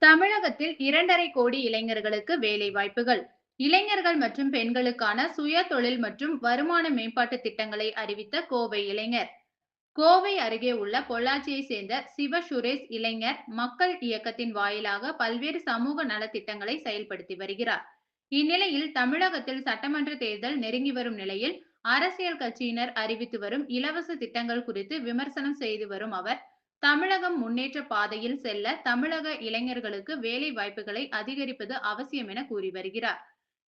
தமிழகத்தில் 2.5 கோடி இளைஞர்களுக்கு வேலை வாய்ப்புகள். இளைஞர்கள் மற்றும் பெண்களுக்கான சுய தொழில் மற்றும் வருமான மேம்பாட்டு திட்டங்களை அறிவித்த கோவை இளைஞர். கோவை அருகே உள்ள பொள்ளாச்சியை சேர்ந்த சிவ சுரேஷ் இளைஞர் மக்கள் இயக்கத்தின் வாயிலாக பல்வேறு சமூக நலத்திட்டங்களை செயல்படுத்தி வருகிறார். இந்நிலையில் தமிழகத்தில் சட்டமன்ற தேர்தல் நெருங்கி வரும் நிலையில் அரசியல் கட்சியினர் அறிவித்து வரும் இலவச திட்டங்கள் குறித்து விமர்சனம் செய்து வரும் அவர், தமிழகம் முன்னேற்ற பாதையில் செல்ல தமிழக இளைஞர்களுக்கு வேலை வாய்ப்புகளை அதிகரிப்பது அவசியம் என கூறி வருகிறார்.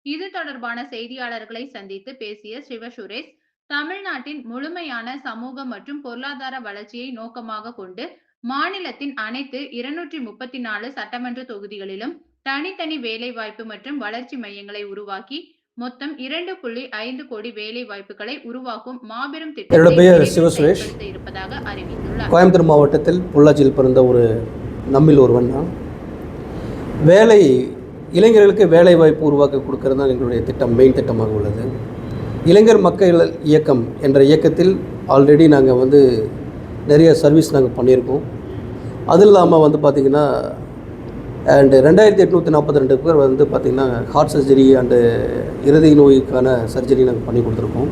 இது தொடர்பான செய்தியாளர்களை சந்தித்து பேசிய சிவசுரேஷ், தமிழ்நாட்டின் முழுமையான சமூக மற்றும் பொருளாதார வளர்ச்சியை நோக்கமாக கொண்டு மாநிலத்தின் அனைத்து 234 சட்டமன்ற தொகுதிகளிலும் தனித்தனி வேலைவாய்ப்பு மற்றும் வளர்ச்சி மையங்களை உருவாக்கி மொத்தம் 2.5 கோடி வேலை வாய்ப்புகளை உருவாக்கும் மாபெரும் திட்டத்தை செயல்படுத்த இருப்பதாக அறிவித்துள்ளார். கோயம்புத்தூர் மாவட்டத்தில் பொள்ளாச்சியில் பிறந்த ஒரு நம்மில் ஒருவன் தான். இளைஞர்களுக்கு வேலை வாய்ப்பு உருவாக்க கொடுக்கறது தான் எங்களுடைய திட்டம், மெயின் திட்டமாக உள்ளது. இளைஞர் மக்கள் இயக்கம் என்ற இயக்கத்தில் ஆல்ரெடி நாங்கள் நிறைய சர்வீஸ் நாங்கள் பண்ணியிருக்கோம். அது இல்லாமல் பார்த்திங்கன்னா அண்டு 2842 பேர் பார்த்திங்கன்னா ஹார்ட் சர்ஜரி அண்டு இருதய நோய்க்கான சர்ஜரி நாங்கள் பண்ணி கொடுத்துருக்கோம்.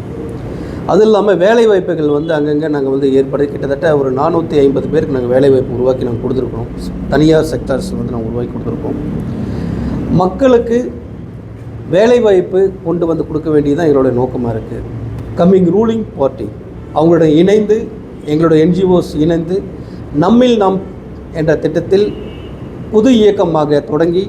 அது இல்லாமல் வேலை வாய்ப்புகள் அங்கங்கே நாங்கள் ஏற்படுத்தி கிட்டத்தட்ட ஒரு 450 பேருக்கு நாங்கள் வேலைவாய்ப்பு உருவாக்கி நாங்கள் கொடுத்துருக்கோம். தனியார் செக்டர்ஸ் நாங்கள் உருவாக்கி கொடுத்துருக்கோம். மக்களுக்கு வேலைவாய்ப்பு கொண்டு கொடுக்க வேண்டியதுதான் எங்களுடைய நோக்கமாக இருக்குது. கம்மிங் ரூலிங் பார்ட்டி அவங்களுடைய இணைந்து, எங்களுடைய என்ஜிஓஸ் இணைந்து நம்மில் நாம் என்ற திட்டத்தில் புது இயக்கமாக தொடங்கி